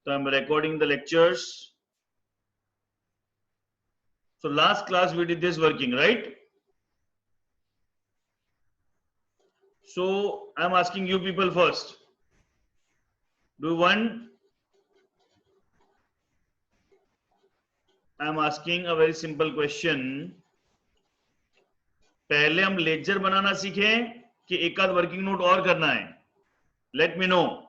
So I'm recording the lectures. So last class we did this working, right? So I'm asking you people first. Do you want? I'm asking a very simple question. पहले हम lecture बनाना सीखें कि एक आध working note और करना है? Let me know.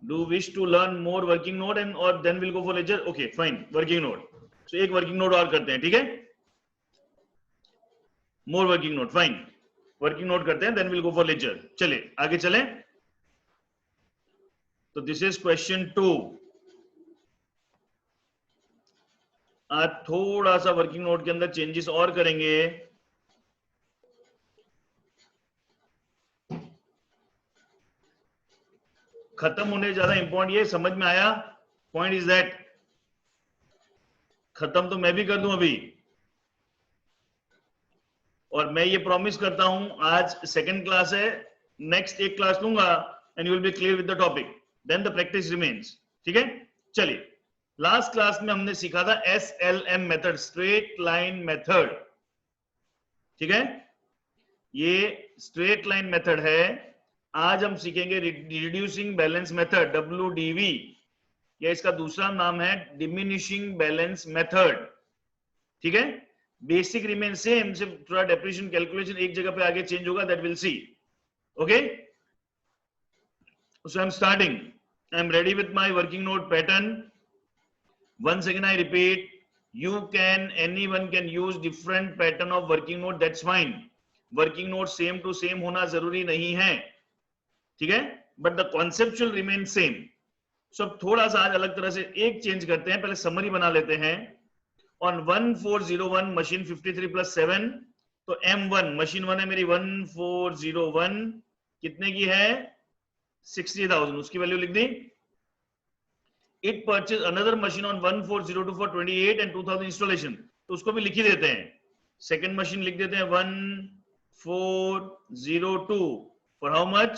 Do you wish to learn more working note and or then we'll go for lecture? Okay, fine. Working note. So एक वर्किंग नोट और करते हैं, ठीक है? More working note, fine. Working note करते हैं, then we'll go for lecture. चले आगे चलें. तो दिस इज क्वेश्चन 2. आज थोड़ा सा वर्किंग नोट के अंदर चेंजेस और करेंगे. खत्म होने ज्यादा इंपॉर्टेंट, ये समझ में आया? पॉइंट इज दैट खत्म तो मैं भी कर दूं अभी, और मैं ये प्रॉमिस करता हूं आज सेकंड क्लास है, नेक्स्ट एक क्लास लूंगा and you will be clear with the topic, then the practice remains. ठीक है, चलिए. लास्ट क्लास में हमने सीखा था SLM method, straight line method. ठीक है, ये स्ट्रेट लाइन मेथड है. आज हम सीखेंगे रिड्यूसिंग बैलेंस मेथड, WDV, या इसका दूसरा नाम है डिमिनिशिंग बैलेंस मेथड. ठीक है, बेसिक रिमेन सेम, सिर्फ थोड़ा डेप्रिसिएशन कैलकुलेशन एक जगह पे आगे चेंज होगा, that will see. Okay, so I am starting. I am ready with my working note pattern. Once again I repeat, you can, anyone can use different pattern of working note, that's fine. Working note same to same होना जरूरी नहीं है, ठीक है, but the conceptual remains same. So थोड़ा सा आज अलग तरह से एक चेंज करते हैं. पहले समरी बना लेते हैं. On 1401 मशीन 53 plus 7, तो M1 मशीन 1 है मेरी, 1401 कितने की है? 60,000. उसकी वैल्यू लिख दी. It purchased another machine on 1402 for 28 and 2000 installation, तो उसको भी लिख ही देते हैं. सेकंड मशीन लिख देते हैं 1402 for how much?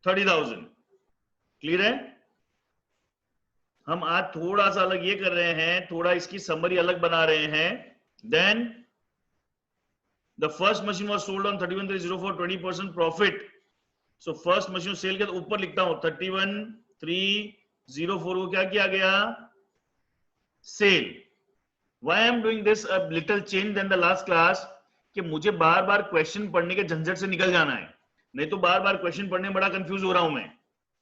30,000. क्लियर है? हम आज थोड़ा सा अलग ये कर रहे हैं, थोड़ा इसकी समरी अलग बना रहे हैं. Then the first machine was sold on 31,304, 20% profit. So first machine sale के तो ऊपर लिखता हूं 31,304 को क्या किया गया? Cell. Why I am doing this a little change than the last class, कि मुझे बार बार क्वेश्चन पढ़ने के झंझट से निकल जाना है, नहीं तो बार बार क्वेश्चन पढ़ने में बड़ा कंफ्यूज हो रहा हूं मैं.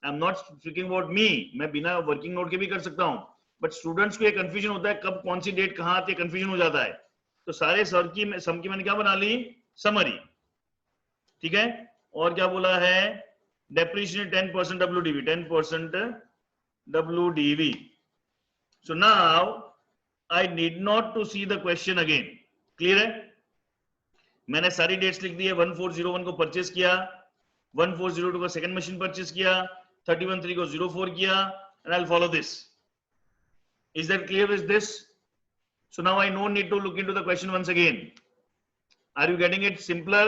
आई am not speaking about me, मैं बिना वर्किंग नोट के भी कर सकता हूं, बट स्टूडेंट्स को ये कंफ्यूजन होता है कब कौन सी डेट कहां आती है, कंफ्यूजन हो जाता है. तो सारे सर की सम की मैंने क्या बना ली? समरी. ठीक है, और क्या बोला है? depreciation 10% WDV, 10% WDV. So now I need not to see the question again. Clear है? मैंने सारी डेट्स लिख दी है. 1401 को परचेस किया, 1402 को सेकंड मशीन परचेस किया, 31/3 को 04 किया, and I'll follow this. Is that clear with this? So now I no need to look into the question once again. Are you getting it simpler?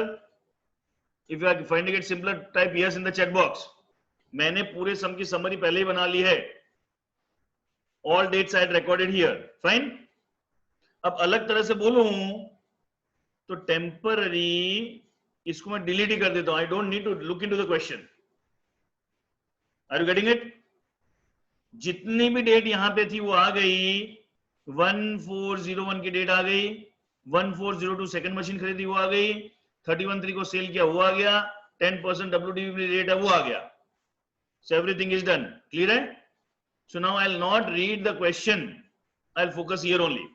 If you are finding it simpler, type yes in the chat box. मैंने पूरे सम की summary पहले ही बना ली है. All dates I had recorded here. Fine. अब अलग तरह से बोलूं तो टेम्पररी इसको मैं डिलीट ही कर देता हूं. I don't need to look into the question. Are you getting it? जितनी भी डेट यहां पे थी वो आ गई. 1401 की डेट आ गई, 1402 सेकंड मशीन खरीदी वो आ गई, 31/3 को सेल किया वो आ गया, 10% WDV रेट है वो आ गया. So everything is done. Clear है? So now I'll not read the question, I'll focus here only.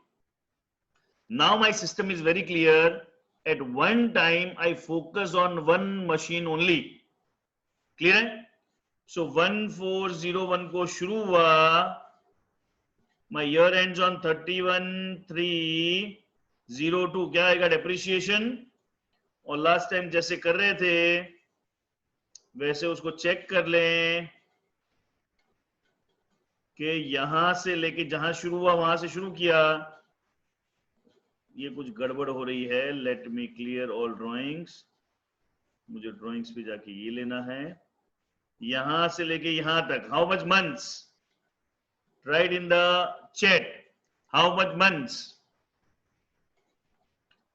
Now my system is very clear. At one time I focus on one machine only. Clear है? So 1401 को शुरू हुआ, my year ends on 31/3/02. क्या आएगा? Depreciation. और last time जैसे कर रहे थे वैसे उसको चेक कर लें कि यहां से लेके जहां शुरू हुआ वहां से शुरू किया. ये कुछ गड़बड़ हो रही है. Let me clear all drawings. मुझे ड्राइंग्स पे जाके ये लेना है. यहां से लेके यहां तक, how much months, right in the chat, how much months,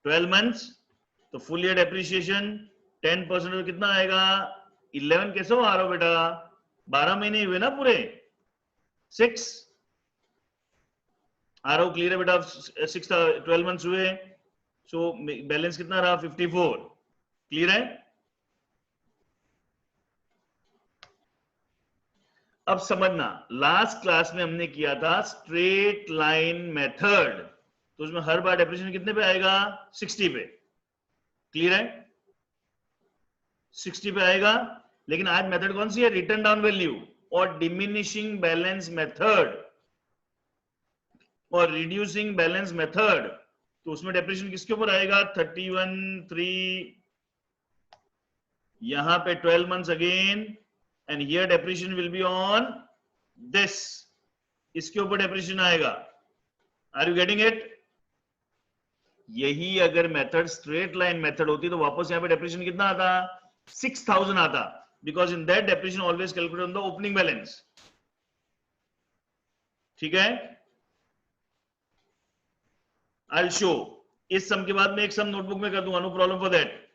12 months, तो फुल ईयर डेप्रिसिएशन 10% कितना आएगा, 11 कैसे हो आ रहा हो बेटा, 12 महीने हुए ना पूरे, 6 आ रहा हो, क्लियर है बेटा, 6 12 मंथ्स हुए, सो बैलेंस कितना रहा, 54, क्लियर है। अब समझना, लास्ट क्लास में हमने किया था स्ट्रेट लाइन मेथड, तो उसमें हर बार डेप्रिसिएशन कितने पे आएगा, 60 पे, क्लियर है, 60 पे आएगा। लेकिन आज मेथड कौन सी है, रिटर्न डाउन वैल्यू और डिमिनिशिंग बैलेंस मेथड और रिड्यूसिंग बैलेंस मेथड, तो उसमें डेप्रिसिएशन किसके ऊपर आएगा, 31/3, यहां पे 12 months again, and here depreciation will be on this, इसके ऊपर डेप्रिसिएशन आएगा। Are you getting it. यही अगर मेथड स्ट्रेट लाइन मेथड होती तो वापस यहां पे डेप्रिसिएशन कितना आता, 6000 आता, because in that depreciation always calculate on the opening balance, ठीक है। आई विल शो, इस सम के बाद में एक सम नोटबुक में कर दूंगा, नो प्रॉब्लम फॉर दैट।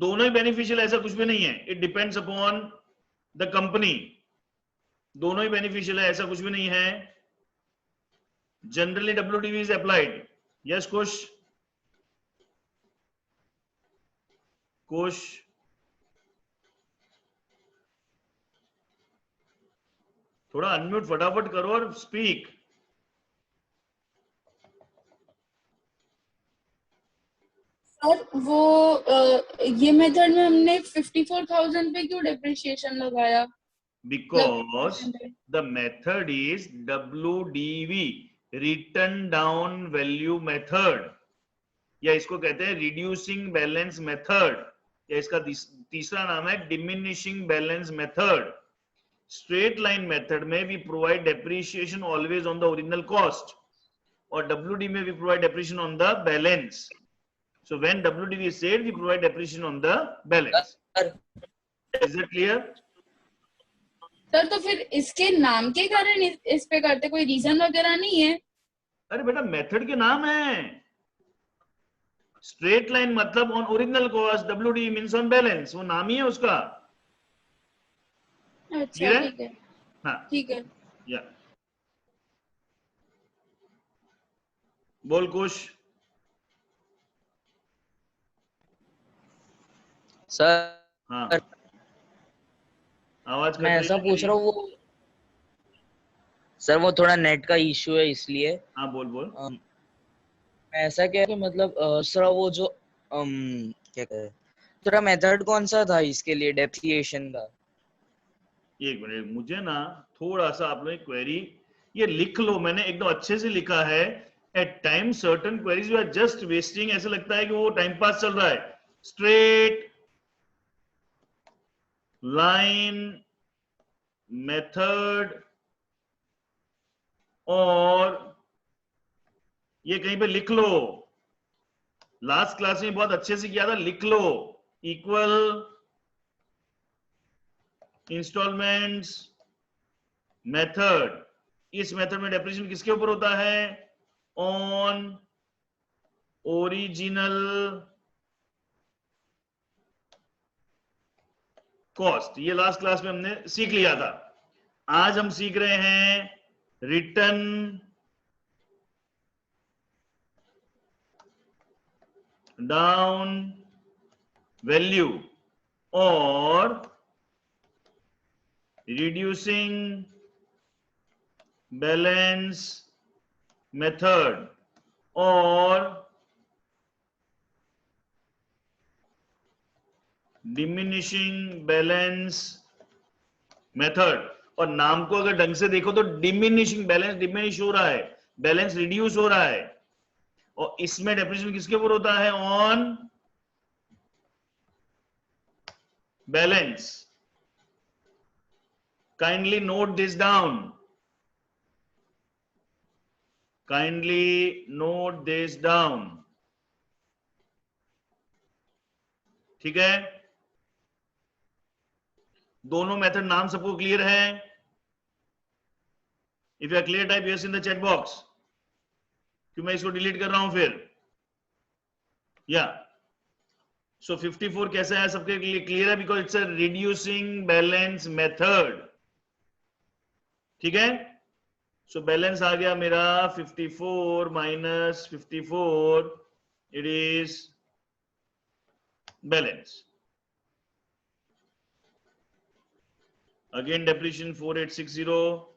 दोनों ही बेनिफिशियल ऐसा कुछ भी नहीं है, it depends upon the company, दोनों ही बेनिफिशियल है ऐसा कुछ भी नहीं है। Generally WDV is applied, yes Kush, Kush, थोड़ा अनम्यूट फटाफट करो और स्पीक। सर वो ये मेथड में हमने 54,000 पे क्यों डिप्रिशिएशन लगाया, Because the method is WDV, return down value method, या इसको कहते हैं रिड्यूसिंग बैलेंस मेथड, या इसका तीसरा नाम है diminishing balance method. Straight line method में we provide depreciation always on the original cost, और WD में we provide depreciation on the balance. So when WDV is said, we provide depreciation on the balance. Is it clear? Sir तो फिर इसके नाम के कारण इस पे करते, कोई रीजन वगैरह नहीं है। अरे बेटा मेथड के नाम है, स्ट्रेट लाइन मतलब on original cost, WD means on balance, वो नाम ही है उसका। अच्छा ठीक है, हाँ ठीक है। या बोल कुश। सर हाँ आवाज मैं ऐसा पूछ रहा हूँ, वो सर वो थोड़ा नेट का इश्यू है इसलिए। हाँ बोल बोल। ऐसा क्या है कि मतलब सर वो जो क्या कहते हैं, तेरा मेथड कौन सा था इसके लिए डेप्रिसिएशन का। एक मिनट, मुझे ना थोड़ा सा आप लोग क्वेरी ये लिख लो, मैंने एकदम अच्छे से लिखा है। At time certain queries you are just wasting, ऐसे लगता है कि वो टाइम पास चल रहा है। स्ट्रेट लाइन मेथड, और ये कहीं पे लिख लो, लास्ट क्लास में बहुत अच्छे से किया था, लिख लो। इक्वल इंस्टॉलमेंट्स मेथड, इस मेथड में डेप्रिसिएशन किसके ऊपर होता है, ऑन ओरिजिनल कॉस्ट। ये लास्ट क्लास में हमने सीख लिया था। आज हम सीख रहे हैं रिटर्न डाउन वैल्यू और रिड्यूसिंग बैलेंस मेथड और डिमिनिशिंग बैलेंस मेथड। और नाम को अगर ढंग से देखो तो डिमिनिशिंग बैलेंस डिमिनिश हो रहा है, बैलेंस रिड्यूस हो रहा है, और इसमें डेप्रिसिएशन किसके ऊपर होता है, on balance. Kindly note this down, kindly note this down, ठीक है। दोनों मेथड नाम सबको क्लियर है? If you are clear type yes in the chat box. क्यों मैं इसको डिलीट कर रहा हूं फिर? या सो 54 कैसा है सबके लिए क्लियर है? Because it's a reducing balance method. ठीक है, सो बैलेंस आ गया मेरा 54 minus 54, it is balance. Again depreciation 4860,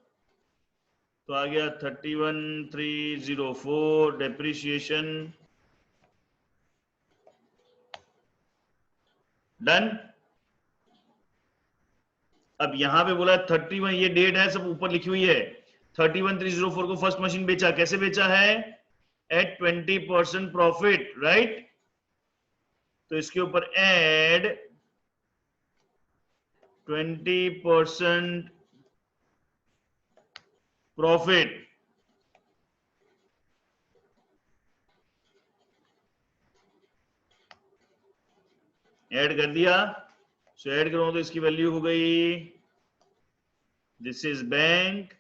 तो आ गया 31304 डेप्रिसिएशन। डन। अब यहां पे बोला 31, ये डेट है सब ऊपर लिखी हुई है। 31304 को फर्स्ट मशीन बेचा, कैसे बेचा है? At 20% profit, right? तो इसके ऊपर एड 20% प्रॉफिट। ऐड कर दिया, सो ऐड करो तो इसकी वैल्यू हो गई, दिस इज बैंक।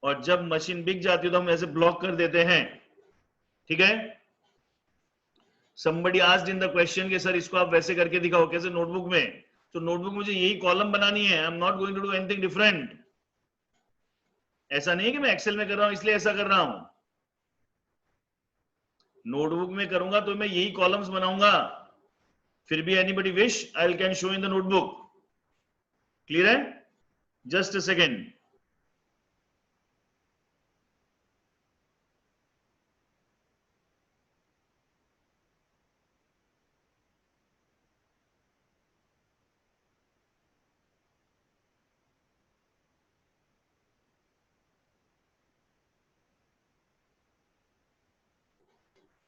और जब मशीन बिक जाती है तो हम ऐसे ब्लॉक कर देते हैं। ठीक है, somebody asked in the question कि सर इसको आप वैसे करके दिखाओ, कैसे? नोटबुक में। तो नोटबुक मुझे यही कॉलम बनानी है, I am not going to do anything different. ऐसा नहीं है कि मैं एक्सेल में कर रहा हूं इसलिए ऐसा कर रहा हूं। नोटबुक में करूंगा तो मैं यही कॉलम्स बनाऊंगा। फिर भी anybody wish I can show in the notebook. Clear है? Just a second.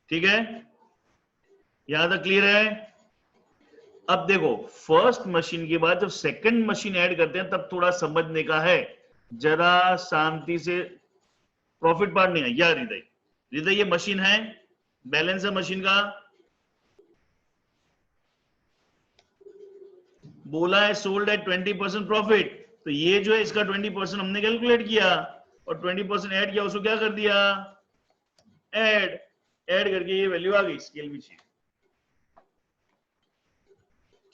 ठीक है, यहां तक क्लियर है? अब देखो, फर्स्ट मशीन के बाद जब सेकंड मशीन ऐड करते हैं तब थोड़ा समझने का है, जरा शांति से। प्रॉफिट पार्ट नहीं है यार। हृदय, हृदय ये मशीन है, बैलेंस है मशीन का, बोला है सोल्ड एट 20% प्रॉफिट। तो ये जो है इसका 20% हमने कैलकुलेट किया और 20% ऐड किया, उसको क्या कर दिया? ऐड। ऐड करके ये वैल्यू आ गई, स्केल भी चाहिए।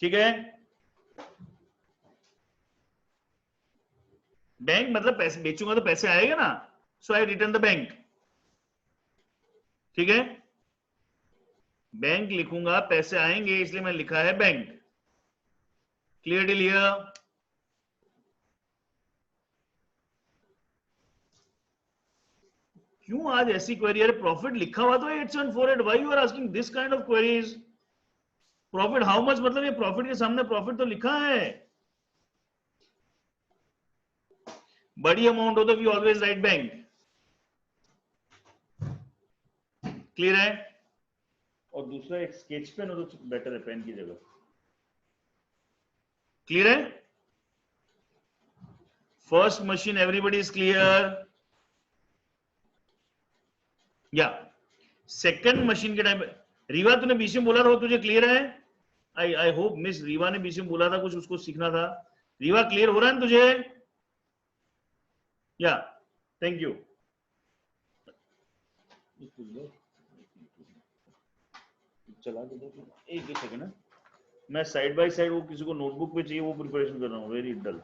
ठीक है, बैंक मतलब पैसे बेचूंगा तो पैसे आएगा ना, सो आई रिटर्न द बैंक। ठीक है, बैंक लिखूंगा, पैसे आएंगे, इसलिए मैं लिखा है बैंक। Clear till here? क्यों आज ऐसी क्वेरी? अरे प्रॉफिट लिखा हुआ तो 8748, why you are asking this kind of queries? Profit how much, मतलब ये प्रॉफिट के सामने प्रॉफिट तो लिखा है। बड़ी अमाउंट हो तो we always write bank. Clear है? और दूसरा एक स्केच पेन हो तो बेटर है पेन की जगह। क्लियर है? First machine everybody is clear? या सेकंड मशीन के टाइम, रीवा तूने बीच में बोला था, तुझे क्लियर है? आई होप मिस रीवा ने बीच में बोला था कुछ, उसको सीखना था। रीवा क्लियर हो रहा है ना तुझे? या थैंक यू। चला दो एक सेकंड, मैं साइड बाय साइड वो किसी को नोटबुक पे चाहिए वो प्रिपरेशन कर रहा हूँ। वेरी डल,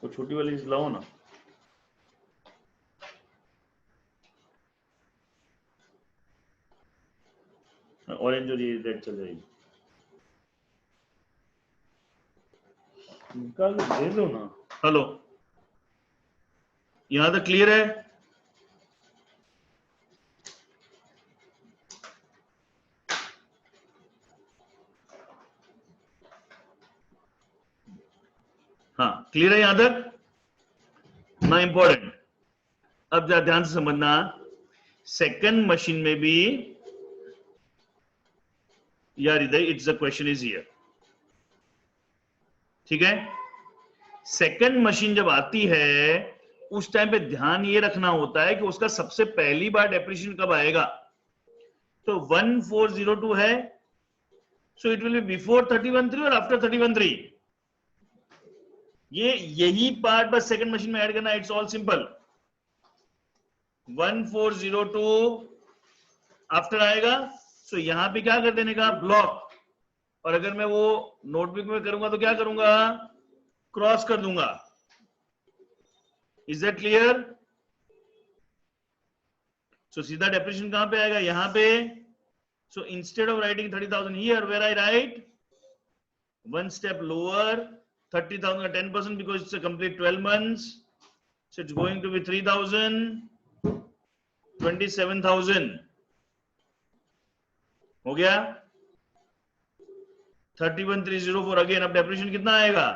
वो छोटी वाली लाओ ना। ऑरेंज और ये रेड चल जाएगी, निकाल दे दो ना। हेलो, यहां तक क्लियर है? हाँ क्लियर है यहां तक ना? इंपॉर्टेंट, अब जरा ध्यान से समझना। सेकंड मशीन में भी यार इधर it's the question is here. ठीक है, सेकंड मशीन जब आती है उस टाइम पे ध्यान ये रखना होता है कि उसका सबसे पहली बार डेप्रिसिएशन कब आएगा। तो 1402 है, so it will be before 31.3 और आफ्टर 31.3। ये यही पार्ट बस सेकंड मशीन में ऐड करना, इट्स ऑल सिंपल। 1402 आफ्टर आएगा, सो यहां पे क्या कर देने का, ब्लॉक। और अगर मैं वो नोटबुक में करूंगा तो क्या करूंगा, क्रॉस कर दूंगा। Is that clear? सो सीधा डेप्रिसिएशन कहां पे आएगा, यहां पे। So instead of writing 30,000 here, where I write one step lower, 30,000 का 10% because it's a complete 12 months, so it's going to be 3,000, 27,000 हो गया। 31,304 अगेन। अब डेप्रिसिएशन कितना आएगा,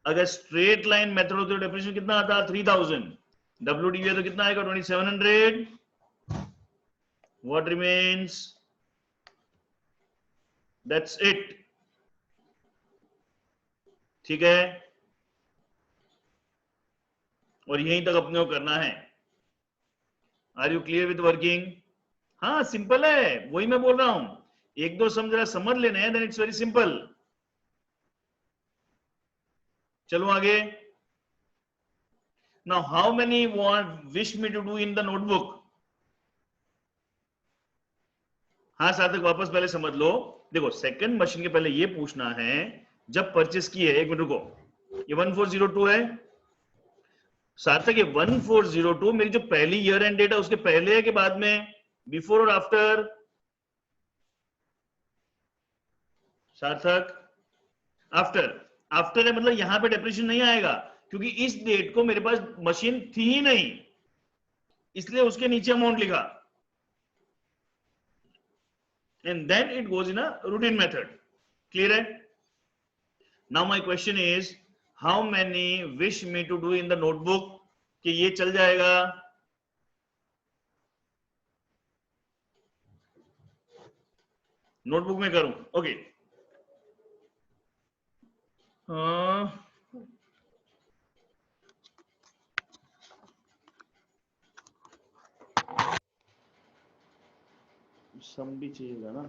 अगर स्ट्रेट लाइन मेथड होती तो डेप्रिसिएशन कितना आता, 3,000। WDV है तो कितना आएगा, 2,700। What remains? That's it। ठीक है, और यहीं तक अपने को करना है। Are you clear with working? हाँ सिंपल है, वही मैं बोल रहा हूं, एक दो सम जरा समझ लेने हैं, देन इट्स वेरी सिंपल। चलो आगे। Now how many want wish me to do in the notebook? हाँ सार्थक, वापस पहले समझ लो। देखो सेकंड मशीन के पहले ये पूछना है, जब परचेस की है, एक मिनट रुको, ये 1402 है सार्थक, ये 1402 मेरी जो पहली ईयर एंड डेट है उसके पहले है कि बाद में, बिफोर और आफ्टर? सार्थक आफ्टर। आफ्टर है मतलब यहां पे डेप्रिसिएशन नहीं आएगा, क्योंकि इस डेट को मेरे पास मशीन थी ही नहीं, इसलिए उसके नीचे अमाउंट लिखा, and then it goes in a routine method. Clear है? Now my question is, how many wish me to do in the notebook, कि ये चल जाएगा? नोटबुक में करूं, ओके। सम भी चाहिएगा ना,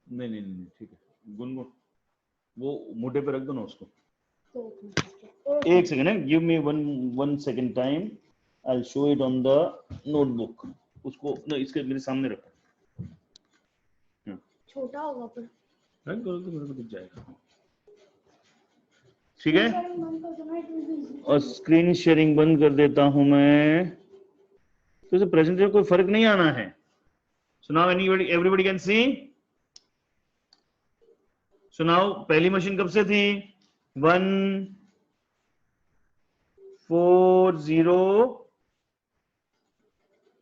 नहीं नहीं नहीं ठीक है, गुनगुन वो मोटे पे रख दो ना उसको। एक सेकंड है, give me one second time, I will show it on the notebook. उसको ना इसके मेरे सामने रखो, छोटा होगा पर रख दो तो मेरे को दिख जाएगा। ठीक है, और स्क्रीन शेयरिंग बंद कर देता हूं मैं, तो इसे प्रेजेंटेशन कोई फर्क नहीं आना है। So now everybody can see. So now पहली मशीन कब से थी, 140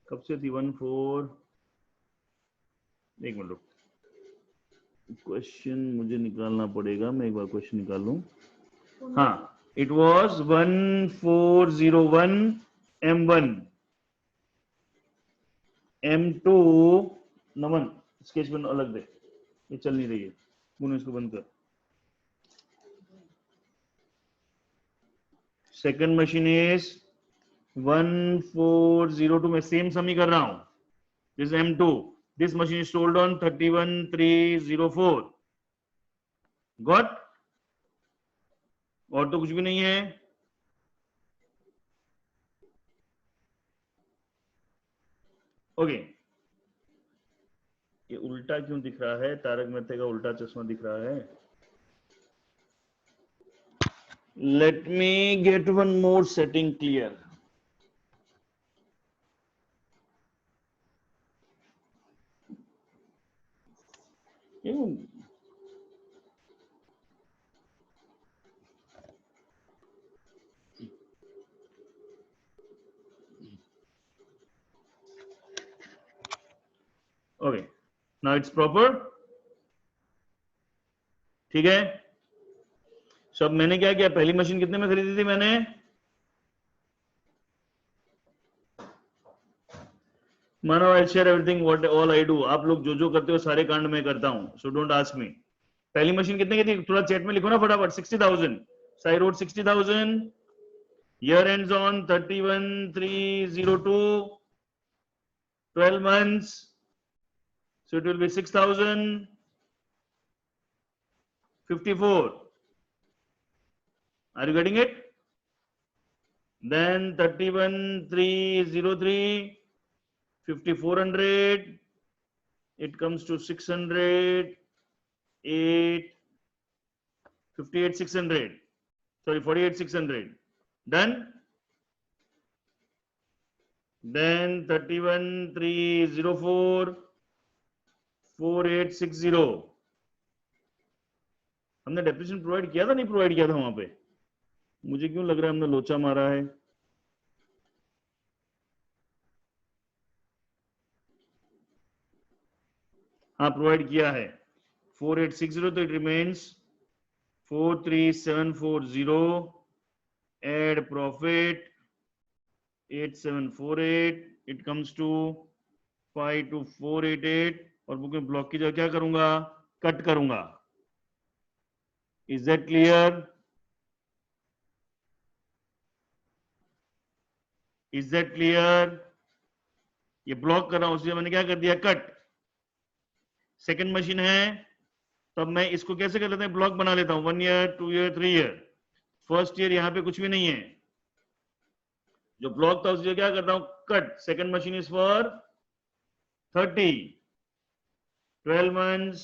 कब से थी, 14, एक मिनट, क्वेश्चन मुझे निकालना पड़ेगा, मैं एक बार क्वेश्चन निकालूं। हाँ, it was 1401 M1 M2। Naman sketch pen अलग दे, ये चल नहीं रही है, पुनः इसको बंद कर। सेकंड मशीन इज 1402 में सेम सम ही कर रहा हूं, this M2, this machine is sold on 31,304। Got? और तो कुछ भी नहीं है। ओके, ये उल्टा क्यों दिख रहा है, तारक मेहता का उल्टा चश्मा दिख रहा है। Let me get one more setting clear. Okay, now it's proper. ठीक है, सब मैंने क्या किया, पहली मशीन कितने में खरीदी थी मैंने, मानो I share everything what all I do, आप लोग जो जो करते हो सारे कांड में करता हूं, सो डोंट आस्क मी। पहली मशीन कितने की थी, थोड़ा चैट में लिखो ना फटाफट, 60,000। So I wrote 60,000, year ends on 31,302, 12 months, So it will be 6,054. Are you getting it? Then 31,303, 5,400. It comes to 600, 8, 58,600. Sorry, 48,600. Done. Then 31,304, 4860. हमने डेप्रिसिएशन प्रोवाइड किया था, नहीं प्रोवाइड किया था वहां पे? मुझे क्यों लग रहा है हमने लोचा मारा है। हाँ, प्रोवाइड किया है 4860, तो it remains 43740, add profit 8748, it comes to 52488, और बुक में ब्लॉक की जगह क्या करूंगा? कट करूंगा। Is that clear? Is that clear? ये ब्लॉक कर रहा हूं, इसलिए मैंने क्या कर दिया? कट। सेकंड मशीन है, तब मैं इसको कैसे कर लेता हूं? ब्लॉक बना लेता हूं, 1 year, 2 year, 3 year. First year यहां पे कुछ भी नहीं है, जो ब्लॉक था उससे क्या करता हूं? Cut. Second machine is for 30, 12 months,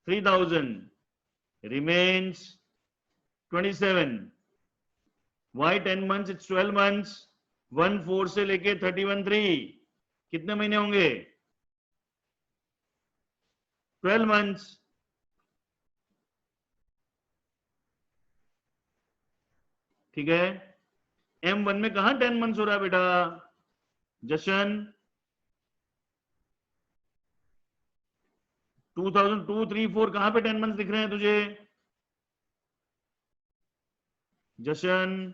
3,000 remains 27. Why 10 months? It's 12 months. 1/4 से लेके 31/3 कितने महीने होंगे? 12 months. ठीक है। M1 में कहा 10 months हो रहा है बेटा? जशन 2002, 3, 4 कहां पे 10 months दिख रहे हैं तुझे? जशन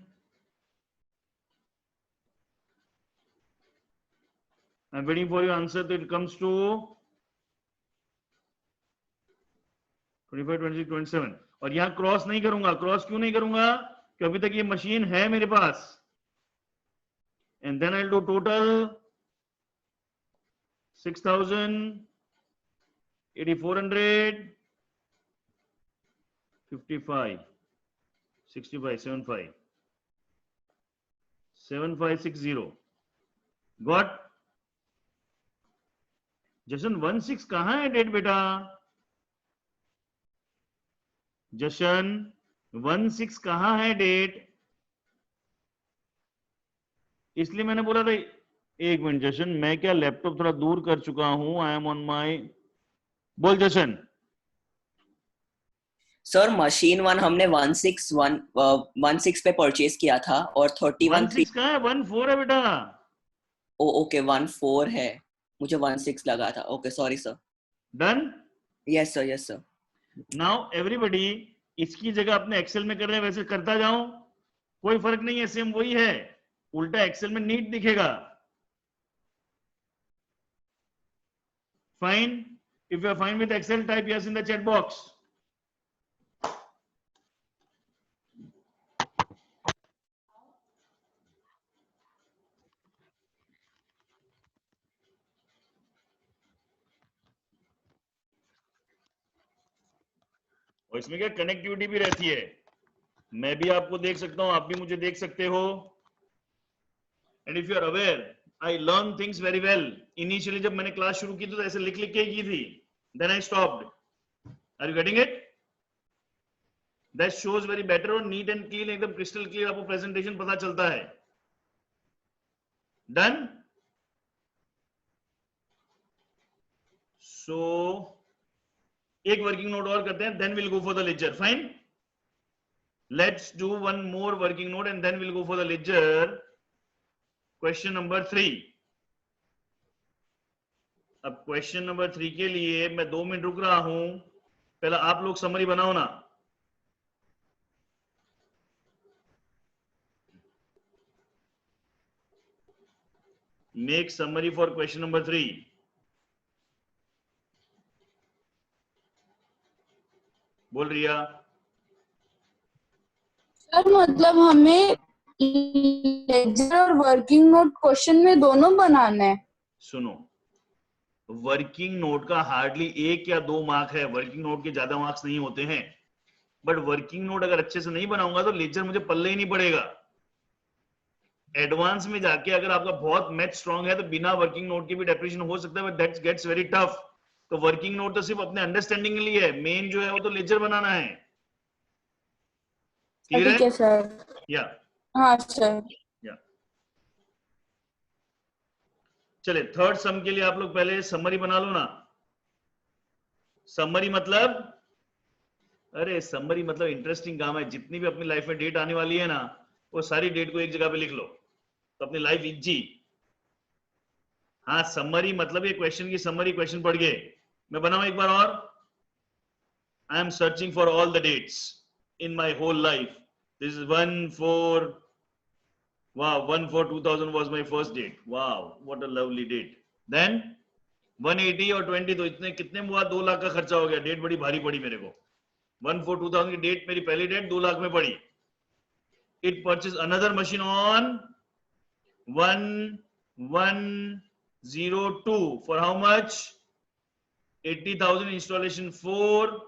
I'm waiting for your answer. So it comes to 25, 26, 27. और यहां क्रॉस नहीं करूंगा। क्रॉस क्यों नहीं करूंगा? क्योंकि अभी तक ये मशीन है मेरे पास। And then I'll do total 6,000, 8,400, 55, 65, 75, 7560. Got? जशन 16 कहां है डेट बेटा? जशन 16 कहां है डेट? इसलिए मैंने बोला था, एक मिनट जशन, मैं क्या लैपटॉप थोड़ा दूर कर चुका हूं। I am on my. बोल जशन। सर मशीन 1 हमने 16 पे परचेज किया था और 31 कहां है? 14 है बेटा। ओके 14 है, मुझे 16 लगा था। Okay sorry sir. Done? Yes sir, yes sir. Now everybody इसकी जगह अपने एक्सेल में कर रहे हैं वैसे करता जाओ, कोई फर्क नहीं है, सेम वही है, उल्टा एक्सेल में नीट दिखेगा। Fine? If you are fine with excel type yes in the chat box. और इसमें क्या कनेक्टिविटी भी रहती है, मैं भी आपको देख सकता हूं, आप भी मुझे देख सकते हो। And if you are aware, I learn things very well. Initially जब मैंने क्लास शुरू की तो ऐसे लिख लिख के की थी, then I stopped. Are you getting it? That shows very better और नीट एंड क्लीन, एकदम क्रिस्टल क्लियर आपको प्रेजेंटेशन पता चलता है। डन? सो एक वर्किंग नोट और करते हैं, then will go for the lecture. Fine? Let's do one more working note and then will go for the lecture. Question number 3। अब क्वेश्चन नंबर 3 के लिए मैं 2 मिनट रुक रहा हूं, पहले आप लोग समरी बनाओ ना। Make summary for question number 3। बोल रिया। सर मतलब हमें लेक्चर और वर्किंग नोट क्वेश्चन में दोनों बनाना है? सुनो, वर्किंग नोट का हार्डली 1 या 2 मार्क है, वर्किंग नोट के ज्यादा मार्क्स नहीं होते हैं, बट वर्किंग नोट अगर अच्छे से नहीं बनाऊंगा तो लेजर मुझे पल्ले ही नहीं पड़ेगा। एडवांस में जाके अगर आपका बहुत मैथ स्ट्रांग है तो बिना वर्किंग नोट के भी डेप्रिसिएशन हो सकता है, but that gets very tough. तो वर्किंग नोट तो सिर्फ अपने अंडरस्टैंडिंग के लिए है, मेन जो है वो तो लेजर बनाना है। क्लियर ठीक है सर। या हाँ सर। या चले थर्ड सम के लिए आप लोग पहले समरी बना लो ना। समरी मतलब, अरे समरी मतलब इंटरेस्टिंग काम है। जितनी भी अपनी लाइफ में डेट आने वाली है ना, वो सारी डेट को एक जगह पे लिख लो तो अपनी लाइफ इजी। हाँ समरी मतलब ये क्वेश्चन की समरी, क्वेश्चन पढ़ गए। मैं बनाऊं एक बार और। I am searching for all the dates in my whole life. This is 1/4, wow, 1/4/2000 was my first date. Wow, what a lovely date. Then 180 और 20 तो इतने कितने हुआ, 2 लाख का खर्चा हो गया। डेट बड़ी भारी पड़ी मेरे को। 1/4/2000 की डेट, मेरी पहली डेट 2 लाख में पड़ी। It purchased another machine on 1102 for how much? 80,000. Installation for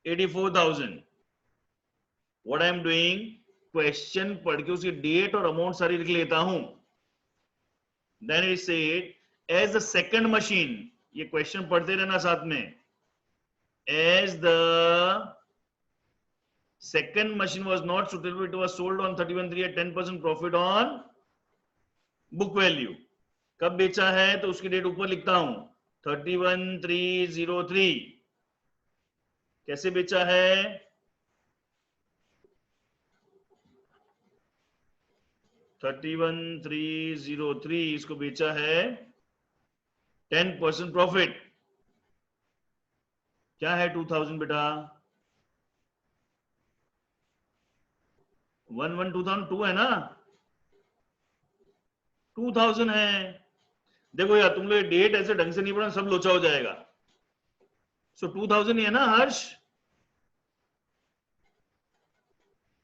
84,000. What I am doing, question पढ़ के उसकी डेट और अमाउंट सारी लिख लेता हूं। Then it said as the second machine, ये क्वेश्चन पढ़ते रहना साथ में। As the second machine was not suitable, it was sold on 31/3 at 10% profit on book value. कब बेचा है तो उसकी डेट ऊपर लिखता हूं, 31/3/03। कैसे बेचा है, 31/3/03 इसको बेचा है 10% प्रॉफिट। क्या है 2000 बेटा, 11/2002 है ना, 2000 है। देखो यार तुम लोग डेट ऐसे ढंग से नहीं पढ़ा, सब लोचा हो जाएगा। सो 2000 ही है ना हर्ष।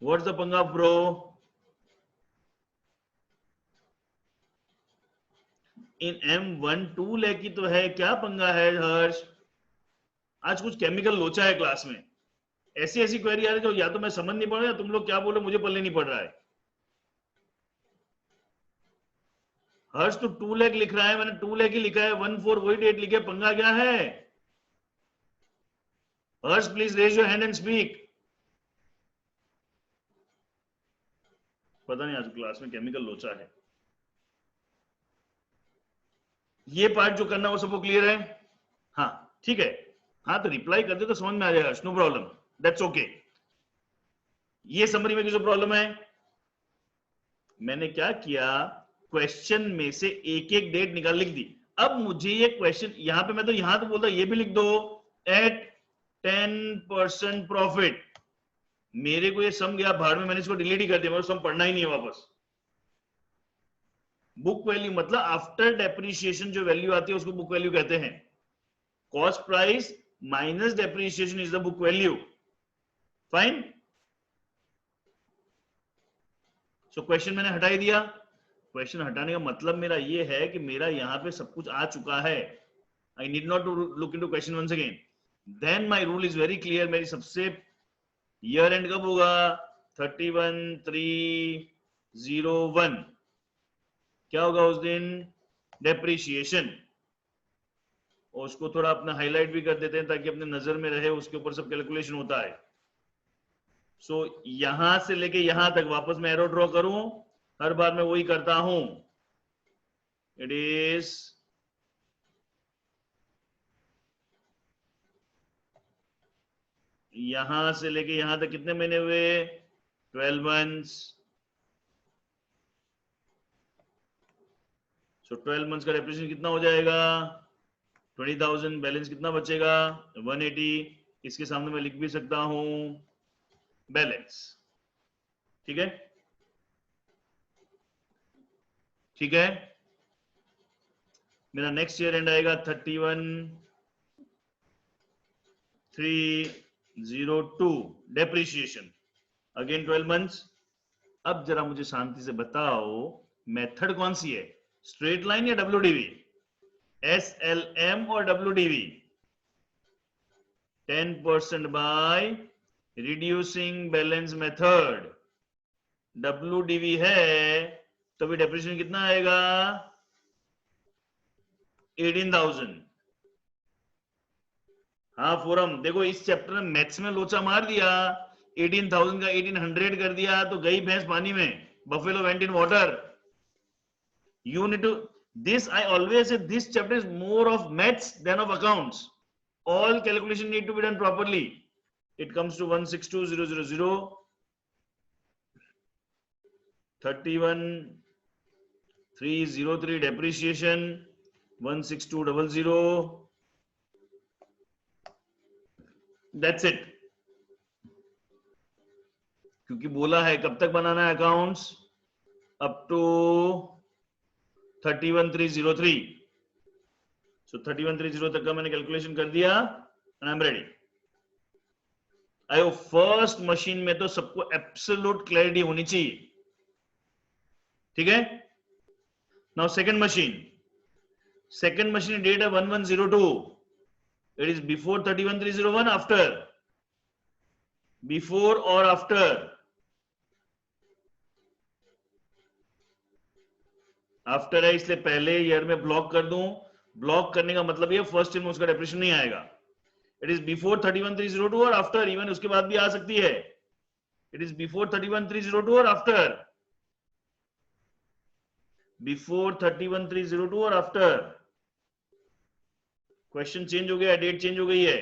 व्हाट्स द पंगा ब्रो। इन M1 2 लाख की तो है, क्या पंगा है हर्ष। आज कुछ केमिकल लोचा है क्लास में। ऐसी ऐसी क्वेरी आ रही है जो या तो मैं समझ नहीं पड़ रहा, या तुम लोग क्या बोलो मुझे पल्ले नहीं पड़ रहा है। हर्ष तो 2 लाख लिख रहा है, मैंने 2 लाख ही लिखा है, 1/4 वही डेट लिखे, पंगा क्या है। Harsh please raise your hand and speak. पता नहीं आज क्लास में केमिकल लोचा है। ये पार्ट जो करना वो सबको क्लियर है। हाँ ठीक है, हाँ तो रिप्लाई कर दे तो समझ में आ जाएगा, नो प्रॉब्लम, दैट्स ओके। ये समरी में किसी प्रॉब्लम है। मैंने क्या किया, क्वेश्चन में से एक एक डेट निकाल लिख दी। अब मुझे ये क्वेश्चन यहां पे, मैं तो यहां तो बोलता ये भी लिख दो, एट 10% प्रॉफिट। मेरे को ये सम गया भाड़ में, मैंने इसको डिलीट ही कर दिया, मेरे को सम पढ़ना ही नहीं है वापस। बुक वैल्यू मतलब आफ्टर डेप्रिसिएशन जो वैल्यू आती है उसको बुक वैल्यू कहते हैं। Cost price minus depreciation is the book value. Fine. So question मैंने हटा ही दिया। क्वेश्चन हटाने का मतलब मेरा ये है कि मेरा यहां पे सब कुछ आ चुका है। I need not to look into question once again. Then my rule is very clear. मेरी सबसे ईयर एंड कब होगा, 31/3/01। क्या होगा उस दिन, डेप्रिसिएशन। और उसको थोड़ा अपना हाईलाइट भी कर देते हैं ताकि अपने नजर में रहे, उसके ऊपर सब कैलकुलेशन होता है। सो यहां से लेके यहां तक वापस मैं एरो ड्रॉ करूं, हर बार मैं वही करता हूं। इट इज यहां से लेके यहां तक कितने महीने हुए, 12 मंथ्स। सो 12 मंथ्स का डेप्रिसिएशन कितना हो जाएगा, 20,000। बैलेंस कितना बचेगा, 180। इसके सामने मैं लिख भी सकता हूं बैलेंस। ठीक है, ठीक है। मेरा नेक्स्ट ईयर एंड आएगा 31/3/02 डेप्रिसिएशन, अगेन 12 मंथ्स। अब जरा मुझे शांति से बताओ मेथड कौन सी है, स्ट्रेट लाइन या WDV। SLM और WDV 10% by reducing balance method. WDV है तो भी डेप्रिसिएशन कितना आएगा 18,000। हाँ फोरम देखो इस चैप्टर में मैथ्स में लोचा मार दिया, 18,000 का 1800 कर दिया तो गई भैंस पानी में, buffalo went in water. You need to, this I always say, this chapter is more of maths than of accounts. All calculation need to be done properly. It comes to 162,000, 31,303 depreciation, 162,000. That's it. क्योंकि बोला है कब तक बनाना है accounts, up to 31,303. So 31,303 तक का मैंने calculation कर दिया and I'm ready. आयो फर्स्ट मशीन में तो सबको एब्सोल्यूट क्लैरिटी होनी चाहिए, ठीक है। नाउ सेकंड मशीन डेट है 1102. It is before 31,301, after, before और आफ्टर। आफ्टर है इसलिए पहले ईयर में ब्लॉक कर दूं। ब्लॉक करने का मतलब ये फर्स्ट ईयर में उसका डेप्रिसिएशन नहीं आएगा। इट इज बिफोर 31,302 और आफ्टर, इवन उसके बाद भी आ सकती है। इट इज बिफोर 31,302 और आफ्टर, बिफोर 31,302 और आफ्टर। क्वेश्चन चेंज हो गया, डेट चेंज हो गई है।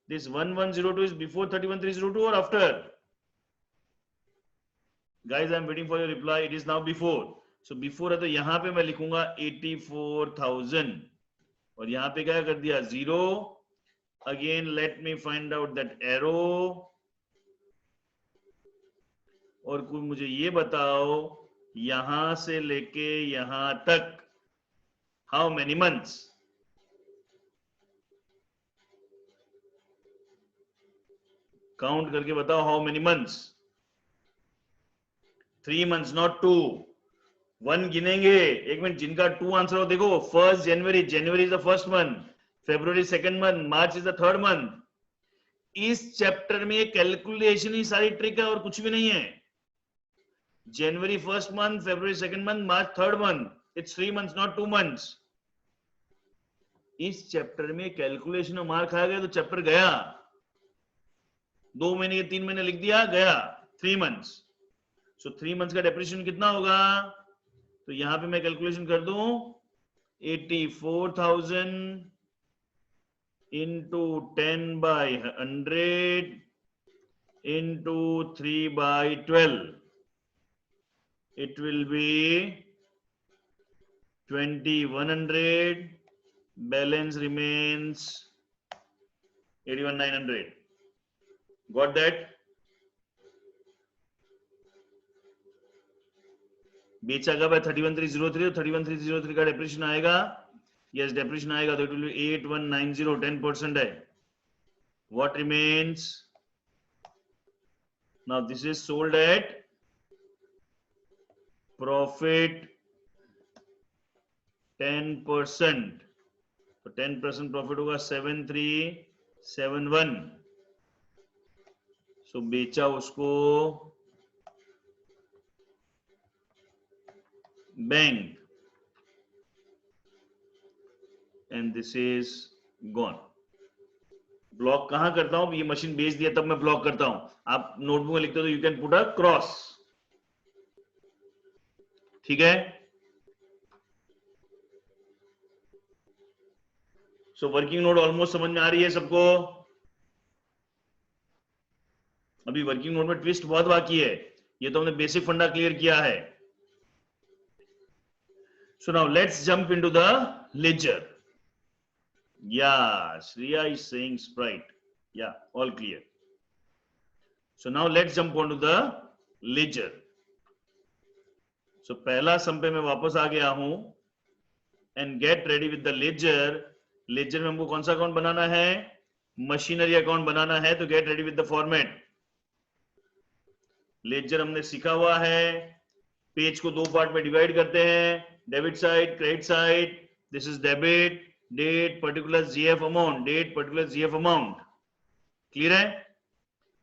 दिस 1102 इज बिफोर 31,302 और after. Guys I am waiting for your reply. It is now before. So before है तो यहां पे मैं लिखूंगा 84,000 और यहां पे क्या कर दिया 0। Again let me find out that arrow. और कोई मुझे ये बताओ यहां से लेके यहां तक हाउ मेनी मंथ्स? काउंट करके बताओ how many months? 3 months, not 2. 1 गिनेंगे। एक मिनट, जिनका 2 आंसर हो देखो। 1 January, January is the first month, February second month, March is the third month. इस चैप्टर में कैलकुलेशन ही सारी ट्रिक है और कुछ भी नहीं है। January first month, February second month, March third month. It's 3 months, not 2 months. इस चैप्टर में कैलकुलेशन में मार खाया गया तो चैप्टर गया। 2 महीने के 3 महीने लिख दिया, गया 3 months. सो 3 months का डेप्रिसिएशन कितना होगा? तो यहां पे मैं कैलकुलेशन कर दूं 84,000 into 10 by 100 into 3 by 12. It will be 2,100. Balance remains 81,900. Got that? बेचा कब है 31,303, 31,303 का डेप्रिसिएशन आएगा। यस डेप्रिसिएशन आएगा तो इट विल बी 8190, 10% है। What remains? Now this is sold at profit 10%। तो 10% प्रॉफिट होगा 7371। सो बेचा उसको bank and this is gone. Block कहां करता हूं? ये मशीन बेच दिया तब मैं ब्लॉक करता हूं। आप नोटबुक में लिखते हो तो you can put a cross, ठीक है। सो वर्किंग नोट ऑलमोस्ट समझ में आ रही है सबको? अभी वर्किंग नोट में ट्विस्ट बहुत बाकी है। ये तो हमने बेसिक फंडा क्लियर किया है। So now let's jump into the ledger. Yeah, Shriya is saying Sprite. Yeah, all clear. So now let's jump onto the ledger. So पहला सम पे मैं वापस आ गया हूं and get ready with the ledger. Ledger में हमको कौन सा अकाउंट बनाना है? मशीनरी अकाउंट बनाना है। तो get ready with the format. Ledger हमने सीखा हुआ है। पेज को 2 पार्ट में डिवाइड करते हैं, debit side, credit side. This is debit, date, particular GF amount, date, particular GF amount. Clear है?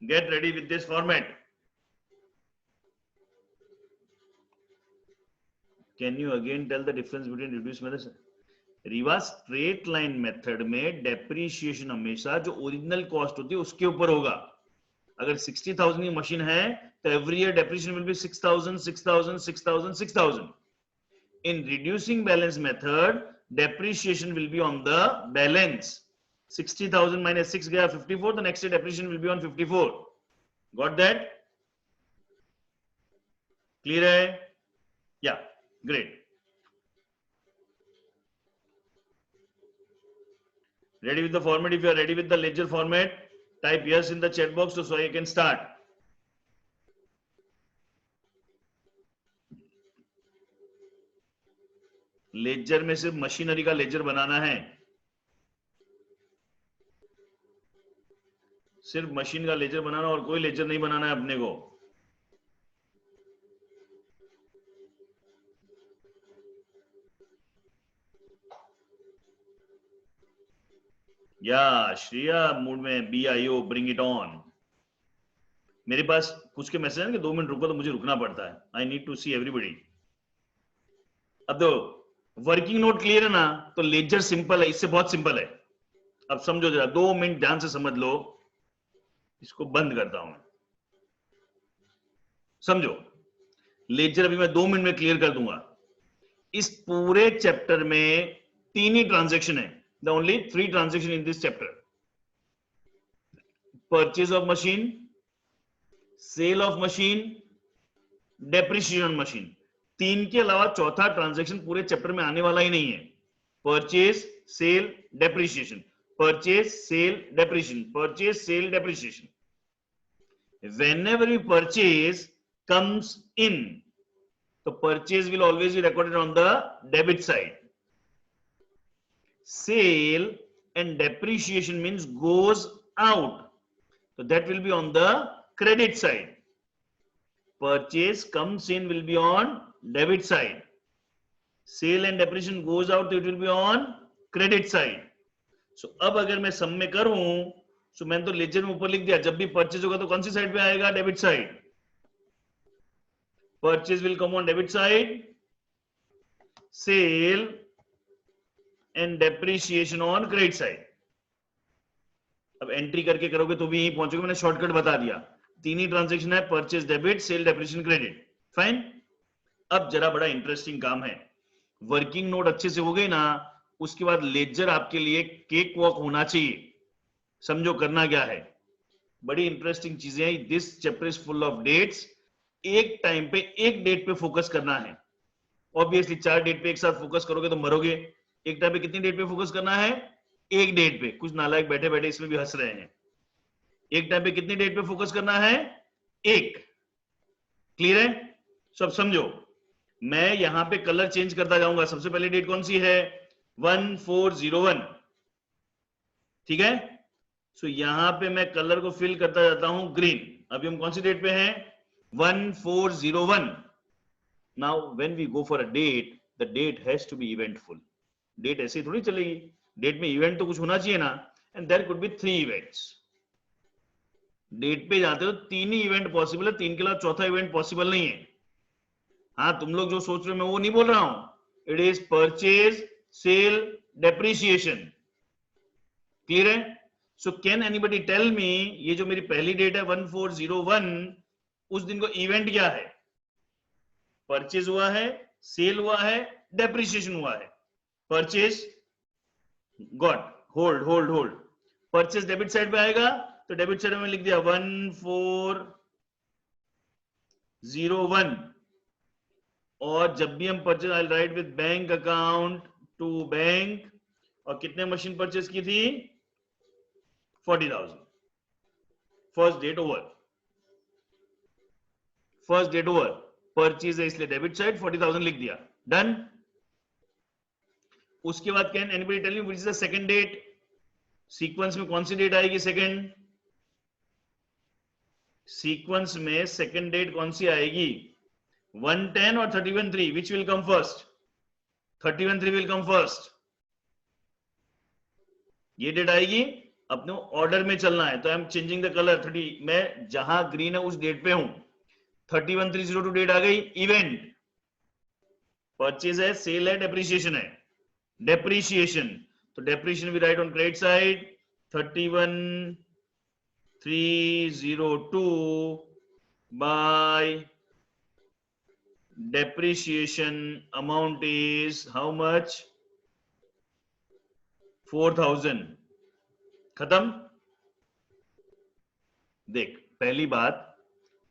Get ready with this format. Can you again tell the difference between reduced method? Rewa straight line method में depreciation हमेशा जो original cost होती है उसके ऊपर होगा. अगर 60,000 की मशीन है तो every year depreciation will be 6,000, 6,000, 6,000, 6,000. In reducing balance method, depreciation will be on the balance. 60,000 minus 6 gaya 54. The next year depreciation will be on 54. Got that? Clear hai? Yeah, great. Ready with the format? If you are ready with the ledger format, type yes in the chat box so I can start. Ledger में सिर्फ machinery का laser बनाना है, सिर्फ machine का laser बनाना और कोई laser नहीं बनाना है अपने को. या श्रेया मूड में BIO ब्रिंग इट ऑन. मेरे पास कुछ के मैसेज है कि 2 मिनट रुको तो मुझे रुकना पड़ता है. I need to see everybody. अब तो वर्किंग नोट क्लियर है ना, तो लेजर सिंपल है, इससे बहुत सिंपल है. अब समझो जरा, 2 मिनट ध्यान से समझ लो. इसको बंद करता हूं. समझो, लेजर अभी मैं 2 मिनट में क्लियर कर दूंगा. इस पूरे चैप्टर में 3 ही ट्रांजैक्शन है. The only 3 transactions in this chapter: purchase of machine, sale of machine, depreciation on machine. 3 के अलावा चौथा ट्रांजैक्शन पूरे चैप्टर में आने वाला ही नहीं है. Purchase, sale, depreciation. Purchase, sale, depreciation. Purchase, sale, depreciation. Whenever we purchase comes in, the purchase will always be recorded on the debit side. Sale and depreciation means goes out, so that will be on the credit side. Purchase comes in will be on debit side. Sale and depreciation goes out, it will be on credit side. So अब अगर मैं सम में करूं, so मैंने तो laser में ऊपर लिख दिया, जब भी परचेज होगा तो कौन सी साइड पे आएगा? Debit side. Purchase will come on debit side, sale and depreciation on credit side. अब एंट्री करके करोगे तो भी यहीं पहुंचोगे. मैंने शॉर्टकट बता दिया. 3 ही ट्रांजैक्शन है, purchase debit, sale depreciation credit. Fine. अब जरा बड़ा इंटरेस्टिंग काम है. वर्किंग नोट अच्छे से हो गई ना, उसके बाद लेजर आपके लिए केक वॉक होना चाहिए. समझो करना क्या है. बड़ी इंटरेस्टिंग चीजें हैं. This chapter is full of dates. एक टाइम पे एक डेट पे फोकस करना है. ऑब्वियसली 4 डेट पे एक साथ फोकस करोगे तो मरोगे. एक टाइम पे कितनी डेट पे फोकस करना है? एक डेट पे. कुछ नालायक बैठे बैठे इसमें भी हंस रहे हैं. एक टाइम पे कितनी डेट पे फोकस करना है? एक. क्लियर है? सब समझो. मैं यहां पे कलर चेंज करता जाऊंगा. सबसे पहले डेट कौन सी है? 1401. ठीक है. सो यहां पे मैं कलर को फिल करता जाता हूं ग्रीन. अभी हम कौन सी डेट पे हैं? 1401. Now when we go for a date, the date has to be eventful. Date ऐसे ही थोड़ी चलेगी. डेट में इवेंट तो कुछ होना चाहिए ना. And there could be 3 events. Date पे जाते हो 3 ही इवेंट पॉसिबल है. 3 के अलावा चौथा इवेंट पॉसिबल नहीं है. हाँ, तुम लोग जो सोच रहे हो मैं वो नहीं बोल रहा हूं. It is purchase, sale, depreciation. Clear है? So can anybody tell me, ये जो मेरी पहली डेट है 1401, उस दिन को इवेंट क्या है? परचेज हुआ है, सेल हुआ है, डेप्रिसिएशन हुआ है. Purchase got. Hold. Purchase debit side पे आएगा तो डेबिट साइड में लिख दिया 1401. और जब भी हम purchase, I write with bank account to bank. और कितने मशीन परचेज की थी? 40,000. First date over. परचेज है इसलिए डेबिट साइड 40,000 लिख दिया. डन. उसके बाद can anybody tell me which is the second date? Sequence में कौन सी डेट आएगी? सेकंड सीक्वेंस में सेकंड डेट कौन सी आएगी? 110 और 31-3. Which will come first? 31-3 will come first. ये डेट आएगी, अपने ऑर्डर में चलना है। तो I am changing the colour 30, मैं जहां ग्रीन है उस डेट पे हूं। 31302 डेट आ गई। इवेंट, परचेज है, सेल है, डेप्रिसिएशन है। डेप्रिसिएशन, तो depreciation we write on credit side 31302 by depreciation amount is how much? 4000। खत्म। देख, पहली बात,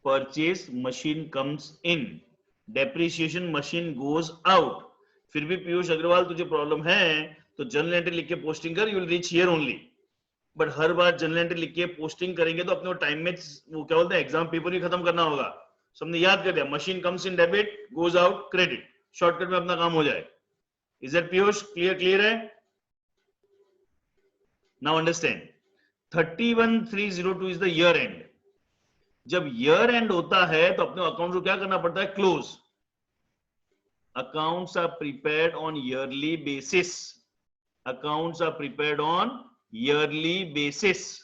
purchase machine comes in, depreciation machine goes out. फिर भी पीयूष अग्रवाल तुझे प्रॉब्लम है तो जनरल एंट्री लिख के पोस्टिंग कर, you will reach here only. But her bar general entry लिख के पोस्टिंग करेंगे तो अपने टाइम में वो क्या बोलते हैं, एग्जाम पेपर भी खत्म करना होगा। सबने याद कर दिया, machine comes in debit, goes out credit, shortcut में अपना काम हो जाए। इज दैट पीयूष क्लियर है? Now understand, 31302 is the year and. जब ईयर एंड होता है तो अपने अकाउंट को क्या करना पड़ता है? Close. Accounts are prepared on yearly basis. Accounts are prepared on yearly basis.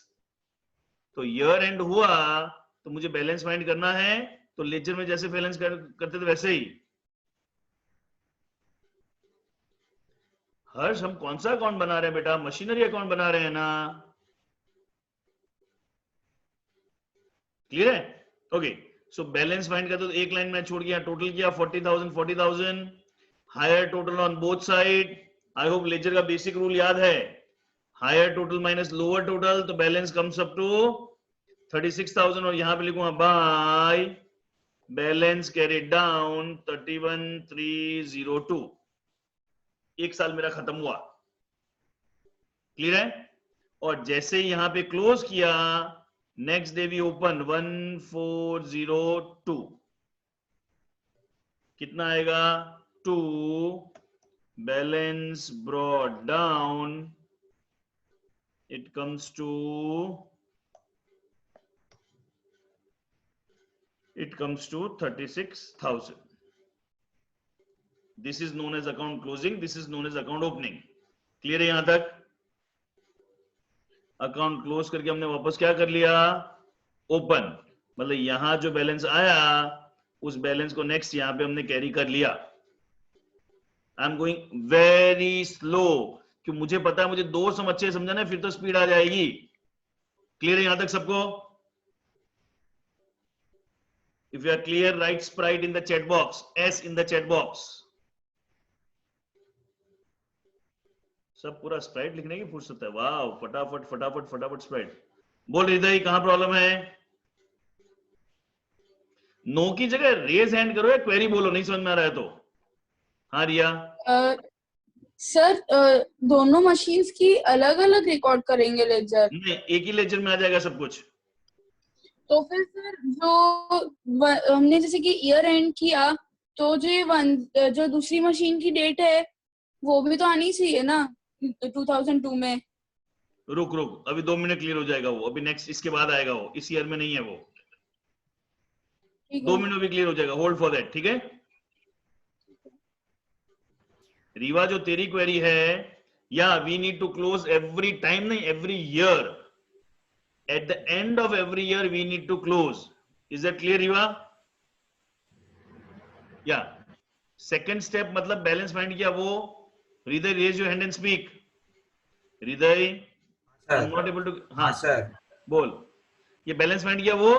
तो ईयर एंड हुआ तो मुझे बैलेंस फाइंड करना है, तो लेजर में जैसे बैलेंस करते थे वैसे ही। हर्ष, हम कौन सा अकाउंट बना रहे हैं बेटा? मशीनरी अकाउंट बना रहे हैं ना? क्लियर है? ओके, सो बैलेंस फाइंड करते तो एक लाइन में छोड़ गया, टोटल किया 40,000 higher total on both side. I hope ledger का बेसिक रूल याद है, higher total minus lower total, तो बैलेंस कम्स अप टू 36,000। और यहां पे लिखूंगा बाय बैलेंस कैरिड डाउन 31302। एक साल मेरा खत्म हुआ। क्लियर है? और जैसे ही यहां पे क्लोज किया, नेक्स्ट डे वी ओपन 1402, कितना आएगा? 2 balance brought down, it comes to 36,000. This is known as account closing, this is known as account opening. Clear है यहां तक? अकाउंट क्लोज करके हमने वापस क्या कर लिया? ओपन। मतलब यहां जो बैलेंस आया उस बैलेंस को नेक्स्ट यहां पे हमने कैरी कर लिया। आई एम गोइंग वेरी स्लो, कि मुझे पता है, मुझे दो सम अच्छे समझाना है, फिर तो स्पीड आ जाएगी। क्लियर है यहां तक सबको? If you are clear, write sprite in the chat box, S in the chat box. सब पूरा स्प्राइट लिखने की फुर्सत है? वाह, फटाफट फटाफट फटाफट स्प्राइट बोल। हृदय, कहां प्रॉब्लम है? नो की जगह रेज हैंड करो या क्वेरी बोलो, नहीं समझ में आ रहा है तो। हाँ रिया। सर दोनों मशीन्स की अलग अलग रिकॉर्ड करेंगे लेजर? नहीं, एक ही लेजर में आ जाएगा सब कुछ। तो फिर सर जो हमने जैसे कि ईयर एंड किया, तो जो दूसरी मशीन की डेट है वो भी तो आनी चाहिए ना 2002 में। रुक रुक, अभी 2 मिनट क्लियर हो जाएगा वो, अभी नेक्स्ट इसके बाद आएगा वो, इस ईयर में नहीं है वो। 2 मिनट भी क्लियर हो जाएगा, होल्ड फॉर दैट। ठीक है रीवा, जो तेरी क्वेरी है, या we need to close every time, नहीं every year, at the end of every year we need to close. Is that clear Riva? या सेकेंड स्टेप मतलब बैलेंस फाइंड किया वो। Hriday, raise your hand and speak. Hriday, I am not able to. हाँ sir, बोल। ये balance find किया वो?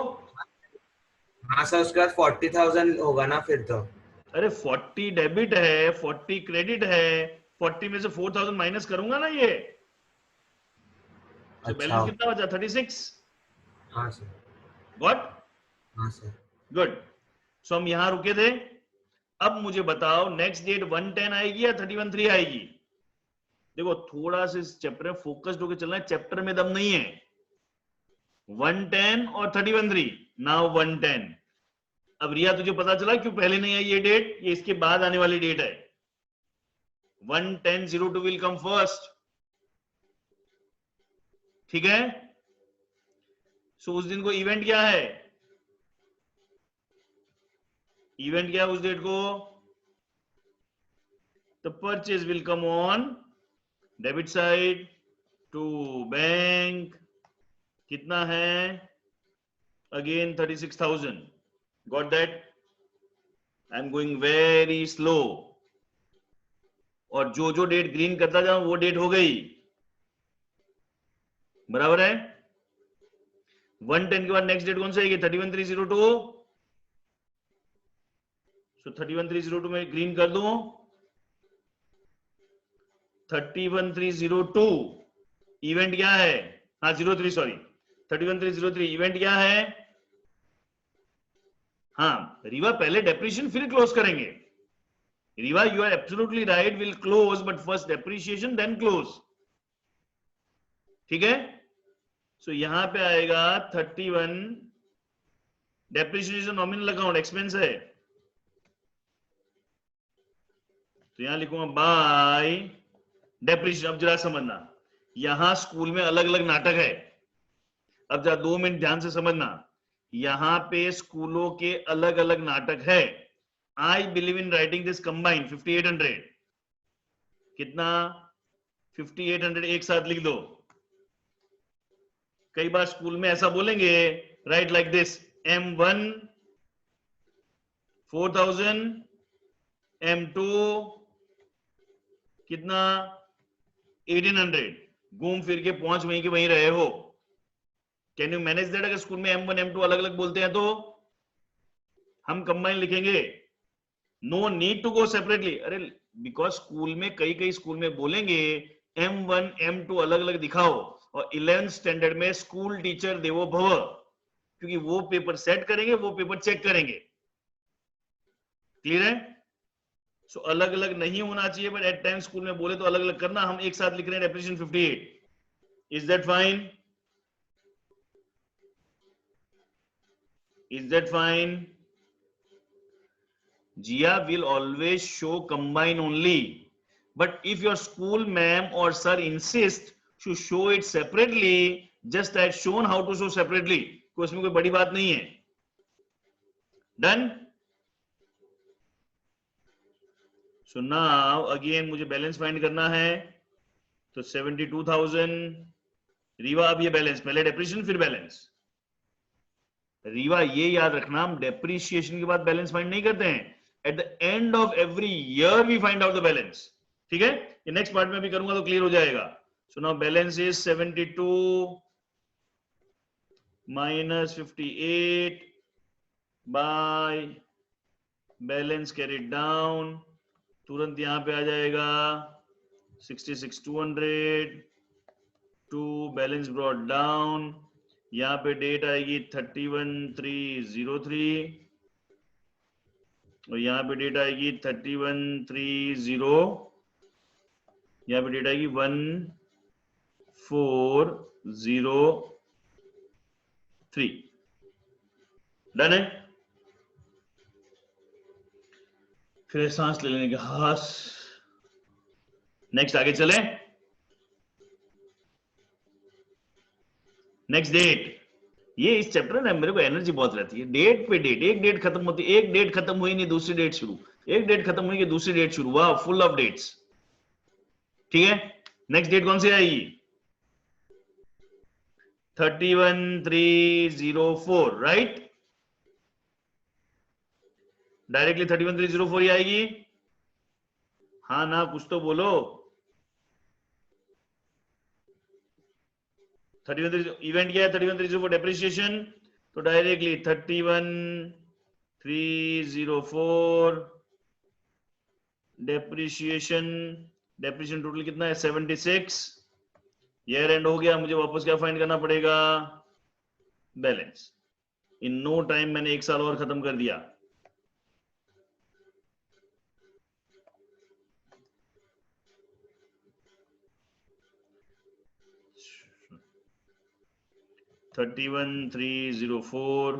हाँ सर, उसके बाद 40,000 होगा ना फिर तो? अरे 40 डेबिट है, 40 क्रेडिट है, 40 में से 4,000 माइनस करूंगा ना ये, तो बैलेंस कितना बचा? 36। हाँ सर। गॉट? हाँ सर। गुड। सो हम यहां रुके थे। अब मुझे बताओ नेक्स्ट डेट 110 आएगी या 313 आएगी? देखो थोड़ा सा इस चैप्टर में फोकस्ड होकर चलना है, चैप्टर में दम नहीं है। 110 और 313, नाउ 110। अब रिया, तुझे पता चला क्यों पहले नहीं आई ये डेट? ये इसके बाद आने वाली डेट है। 11002 विल कम फर्स्ट। ठीक है? सो उस दिन को इवेंट क्या है? इवेंट क्या है उस डेट को? The purchase will come on debit side to bank कितना है, again 36,000. Got that? I am going very slow, और जो जो डेट ग्रीन करता जाऊं वो डेट हो गई, बराबर है. 110 के बाद नेक्स्ट डेट कौन सी आएगी? 31,302. सो 31,302 में ग्रीन कर दूं. 31,302 इवेंट क्या है? हाँ 03, सॉरी 31,303 इवेंट क्या है? हाँ रीवा पहले डेप्रिसिएशन फिर क्लोज करेंगे. Riva you are absolutely right, will close but first depreciation then close. ठीक है. सो यहां पे आएगा 31, डेप्रिसिएशन नॉमिनल अकाउंट एक्सपेंस है, तो यहां लिखूंगा बाय डेप्रिसिएशन. अब जरा समझना, यहां स्कूल में अलग अलग नाटक है. अब जरा 2 मिनट ध्यान से समझना, यहां पे स्कूलों के अलग अलग नाटक है. I believe in writing this combined 5800. कितना? 5800 एक साथ लिख दो. कई बार स्कूल में ऐसा बोलेंगे, right like this, M1 4,000, M2 कितना? 1,800. घूम फिर के पहुंच वहीं के वहीं रहे हो. Can you manage that? अगर स्कूल में M1 M2 अलग अलग बोलते हैं तो हम कंबाइन लिखेंगे. No need to go separately. अरे बिकॉज स्कूल में कई स्कूल में बोलेंगे M1 M2 अलग अलग दिखाओ, और 11th स्टैंडर्ड में स्कूल टीचर देवो भव, क्योंकि वो पेपर सेट करेंगे, वो पेपर चेक करेंगे. क्लियर है? सो अलग अलग नहीं होना चाहिए, बट एट टाइम स्कूल में बोले तो अलग अलग करना. हम एक साथ लिख रहे हैं depreciation 58. Is that fine? Is that fine? Jia will always show combine only, but if your school ma'am or sir insist to show it separately, just as shown how to show separately, तो इसमें कोई बड़ी बात नहीं है. Done? So now again मुझे balance find करना है, तो 72,000. रीवा अब ये बैलेंस, पहले डेप्रिसिएशन फिर बैलेंस. रीवा ये याद रखना, हम डेप्रिसिएशन के बाद बैलेंस फाइंड नहीं करते हैं. At the end of every year we find out the balance. ठीक है, ये नेक्स्ट पार्ट में भी करूंगा तो क्लियर हो जाएगा. So now balance is 72 minus 58 by balance carried down. तुरंत यहां पे आ जाएगा 66,200 टू बैलेंस ब्रॉट डाउन. यहां पे डेट आएगी 31,303, और यहां पे डेट आएगी 31,30. यहां पे डेट आएगी 1,403. डन है? फिर सांस ले लेने के हाथ. नेक्स्ट आगे चले. Next date. ये इस चैप्टर में मेरे को एनर्जी बहुत रहती है. डेट पे डेट, एक डेट खत्म होती है, एक डेट खत्म हुई नहीं दूसरी डेट शुरू, एक डेट खत्म हुई कि दूसरी डेट शुरू. वाह, फुल ऑफ डेट्स. ठीक है, नेक्स्ट डेट कौन सी आएगी? 31,304. राइट, डायरेक्टली 31,304 ही आएगी. हाँ ना, कुछ तो बोलो. 31 इवेंट क्या है? 31,304 डेप्रिसिएशन, तो डायरेक्टली 31,304 डेप्रिसिएशन. डेप्रिसिएशन टोटल कितना है? 76. ईयर एंड हो गया. मुझे वापस क्या फाइंड करना पड़ेगा? बैलेंस. इन नो टाइम मैंने एक साल और खत्म कर दिया. $31,304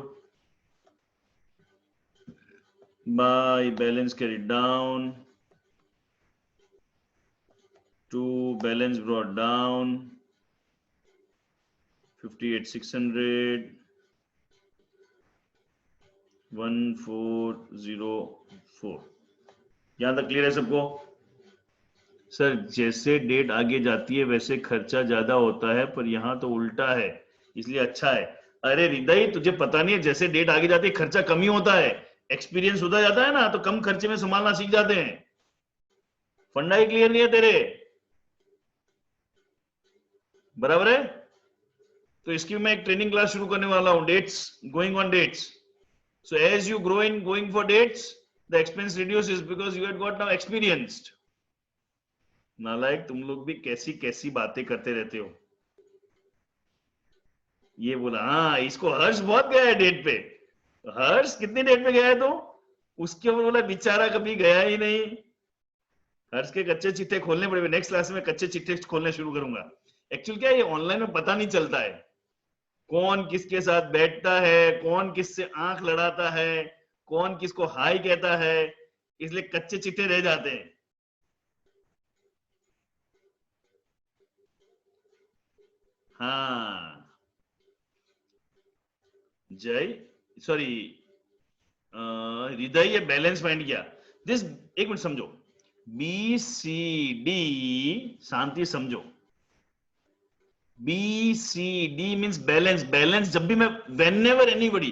by balance carried down to balance brought down 58,600 1404. यहां तक क्लियर है सबको? सर जैसे डेट आगे जाती है वैसे खर्चा ज्यादा होता है, पर यहाँ तो उल्टा है, इसलिए अच्छा है। अरे हृदय, तुझे पता नहीं है, जैसे डेट आगे जाती है खर्चा कम ही होता है, एक्सपीरियंस होता जाता है ना, तो कम खर्चे में संभालना सीख जाते हैं। फंडा ही क्लियर नहीं है तेरे, बराबर है? तो इसकी मैं एक ट्रेनिंग क्लास शुरू करने वाला हूं, dates, going on dates. So as you grow in going for dates, the expense reduces because you had got now experienced. नालायक, तुम लोग भी कैसी कैसी बातें करते रहते हो। ये बोला हाँ इसको हर्ष बहुत गया है डेट पे। हर्ष कितनी डेट पे गया है तो? उसके ऊपर बोला बेचारा कभी गया ही नहीं। हर्ष के कच्चे चिट्ठे खोलने पड़े। नेक्स्ट क्लास में कच्चे चिट्ठे खोलने शुरू करूंगा। एक्चुअली क्या है, ये ऑनलाइन में पता नहीं चलता है कौन किसके साथ बैठता है, कौन किससे आंख लड़ाता है, कौन किसको हाय कहता है, इसलिए कच्चे चिट्ठे रह जाते हैं। हाँ जय, सॉरी हृदय, ये बैलेंस पॉइंट किया दिस। एक मिनट समझो, बी सी डी, शांति समझो, B C D means balance. Balance जब भी मैं, whenever anybody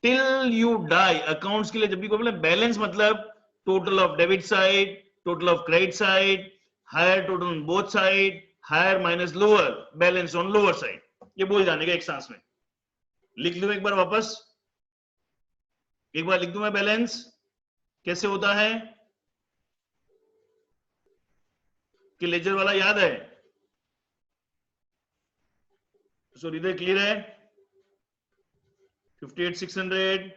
till you die, accounts के लिए जब भी कोई बोले बैलेंस, मतलब total of debit side, total of credit side, higher total on both side, higher minus lower, balance on lower side. ये बोल जाने का एक सांस में। लिख लो एक बार वापस, एक बार लिख दूं मैं बैलेंस कैसे होता है, कि लेजर वाला याद है? सो हृदय क्लियर है? 58,600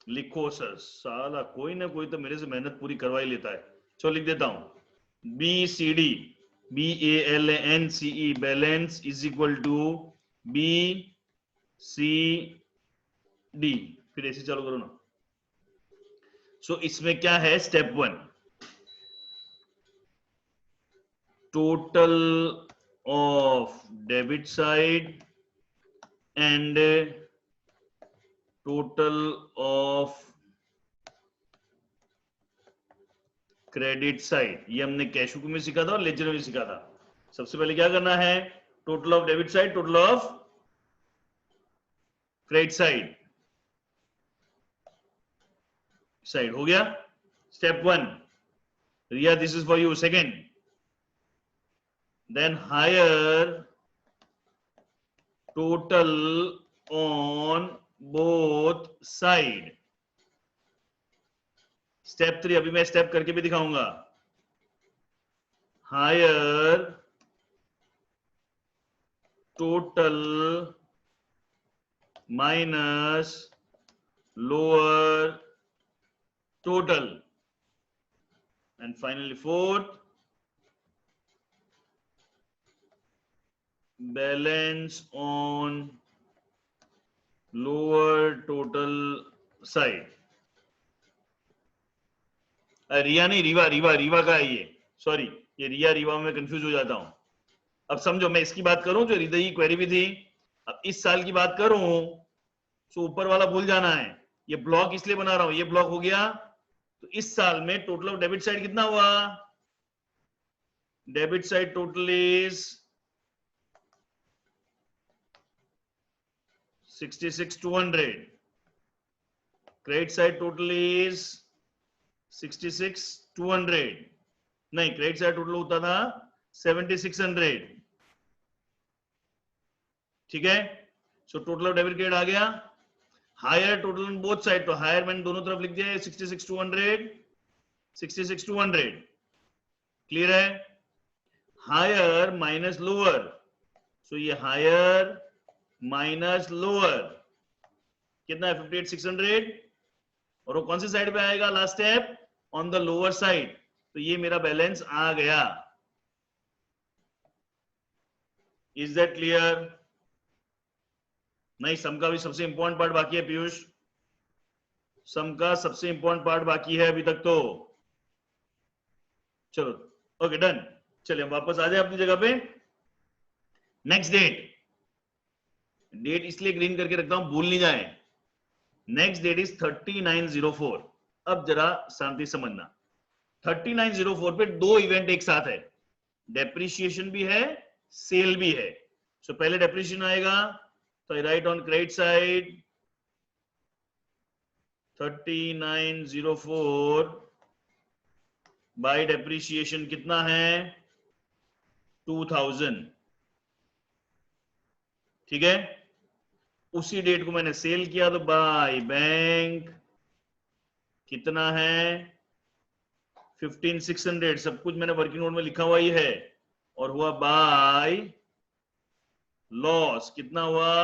लिखो सर, साला कोई ना कोई तो मेरे से मेहनत पूरी करवा ही लेता है। चलो लिख देता हूं, B C D, BALANCE, balance is equal to BCD। फिर ऐसे चालू करो ना। सो इसमें क्या है, step 1, total of debit side and total of credit side. ये हमने कैश बुक में सीखा था और लेजर में सीखा था। सबसे पहले क्या करना है, total of debit side, total of credit side हो गया, step 1। Riya this is for you. Second, then higher total on both side. Step 3, अभी मैं स्टेप करके भी दिखाऊंगा। Higher total minus lower total, and finally fourth, balance on lower total side. Riya नहीं, रीवा, रीवा, रीवा का है ये, सॉरी, ये रिया रीवा में कंफ्यूज हो जाता हूं। अब समझो, मैं इसकी बात करूं जो हृदय की क्वेरी भी थी, अब इस साल की बात करूं तो ऊपर वाला भूल जाना है। ये ब्लॉक इसलिए बना रहा हूं, ये ब्लॉक हो गया। तो इस साल में टोटल ऑफ डेबिट साइड कितना हुआ, debit side total is 66,200, credit side total is 66,200, नहीं क्रेडिट साइड टोटल होता था 7,600। ठीक है, so total of debit credit आ गया। Higher total on both side, तो हायर मैंने दोनों तरफ लिख दिया 66,200, 66,200, क्लियर है? हायर माइनस लोअर, सो ये हायर माइनस लोअर कितना है, 58,600, और वो कौन सी साइड पे आएगा, last step on the lower side. तो ये मेरा बैलेंस आ गया। Is that clear? नहीं, सम का भी सबसे इंपॉर्टेंट पार्ट बाकी है पीयूष, सम का सबसे इंपॉर्टेंट पार्ट बाकी है अभी तक तो। चलो ओके डन, चलिए हम वापस आ जाए अपनी जगह पे। नेक्स्ट डेट, डेट इसलिए ग्रीन करके रखता हूं भूल नहीं जाए। Next date is 3904। अब जरा शांति समझना, 3904 पे दो इवेंट एक साथ है, डेप्रिशिएशन भी है, सेल भी है। सो पहले डेप्रिशिएशन आएगा, तो I write on credit side 3904 by depreciation कितना है 2000, ठीक है। उसी डेट को मैंने सेल किया तो बाय बैंक कितना है 15600, सब कुछ मैंने वर्किंग नोट में लिखा हुआ ही है, और हुआ बाय लॉस कितना हुआ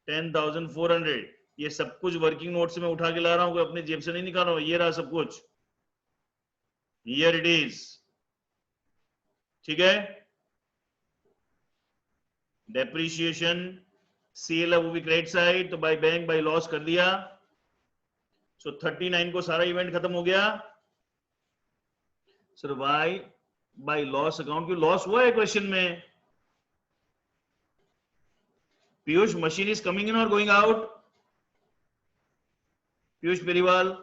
10400। ये सब कुछ वर्किंग नोट से मैं उठा के ला रहा हूं, कोई अपने जेब से नहीं निकाल रहा हूं, ये रहा सब कुछ, हियर इट इज, ठीक है। डेप्रिशिएशन सेल है वो भी क्रेडिट साइड, तो बाय बैंक बाय लॉस कर दिया। सो 39 को सारा इवेंट खत्म हो गया। Sir why by loss account, क्यों लॉस हुआ है क्वेश्चन में? Piyush, machine is coming in और going out? Piyush Periwal,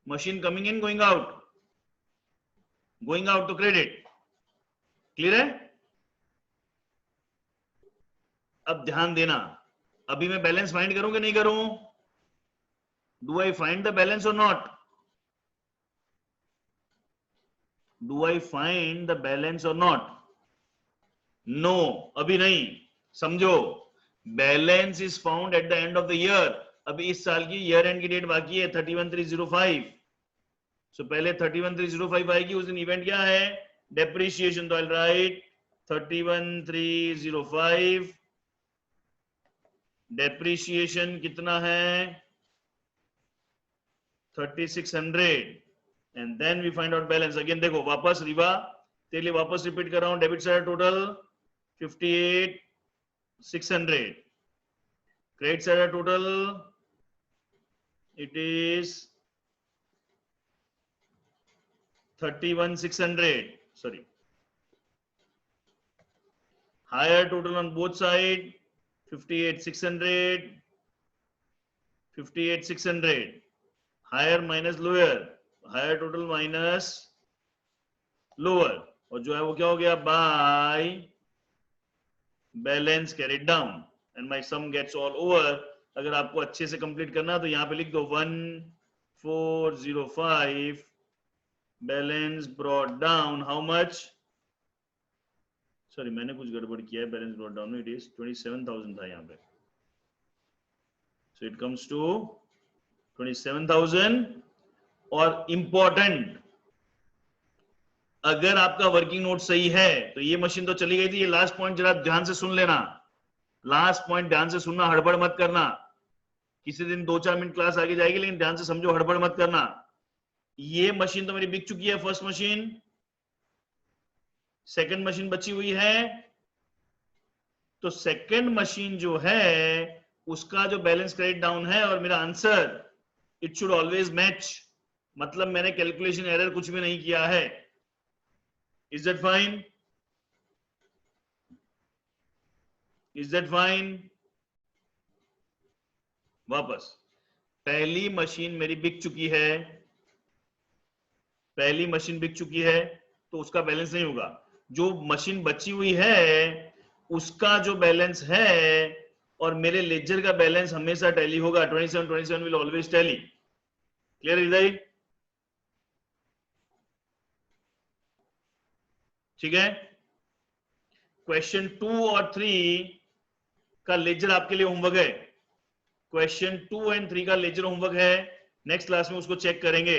machine coming in going out? Going out तो क्रेडिट, क्लियर है? अब ध्यान देना, अभी मैं बैलेंस फाइंड करूं कि नहीं करूं? Do I find the balance or not? Do I find the balance or not? No, अभी नहीं। समझो, balance is found at the end of the year. अभी इस साल की ईयर एंड की डेट बाकी है 31305। सो पहले 31305 आएगी, उस दिन इवेंट क्या है? डेप्रिशिएशन। तो आई राइट 31305, डेप्रिशिएशन कितना है 3600, and then we find out balance. Again देखो, वापस रिवा तेरे लिए वापस रिपीट कर रहा हूं, debit side total 58600, credit side total it is 31600, sorry, higher total on both side 58600, 58600, higher minus lower, higher total minus lower, और जो है वो क्या हो गया? by balance carried down, and my sum gets all over। अगर आपको अच्छे से कंप्लीट करना तो यहां पे लिख दो 1405 balance brought down how much? Sorry, मैंने कुछ गड़बड़ किया है, balance brought down it is 27000 था यहां पे, सो इट कम्स टू 27000। और इंपॉर्टेंट, अगर आपका वर्किंग नोट सही है तो ये मशीन तो चली गई थी। ये लास्ट पॉइंट जरा ध्यान से सुन लेना, लास्ट पॉइंट ध्यान से सुनना, हड़बड़ मत करना। किसी दिन 2-4 मिनट क्लास आगे जाएगी, लेकिन ध्यान से समझो, हड़बड़ मत करना। ये मशीन तो मेरी बिक चुकी है, फर्स्ट मशीन। सेकंड मशीन बची हुई है, तो सेकंड मशीन जो है उसका जो बैलेंस क्रेडिट डाउन है, और मेरा answer it should always match, मतलब मैंने कैलकुलेशन एरर कुछ भी नहीं किया है। Is that fine? Is that fine? वापस, पहली मशीन मेरी बिक चुकी है, पहली मशीन बिक चुकी है, तो उसका बैलेंस नहीं होगा। जो मशीन बची हुई है उसका जो बैलेंस है, और मेरे लेजर का बैलेंस हमेशा टैली होगा, 27 विल ऑलवेज टैली। क्लियर हृदय? ठीक है। क्वेश्चन 2 और 3 का लेजर आपके लिए होमवर्क है। क्वेश्चन 2 एंड 3 का लेजर होमवर्क है, नेक्स्ट क्लास में उसको चेक करेंगे।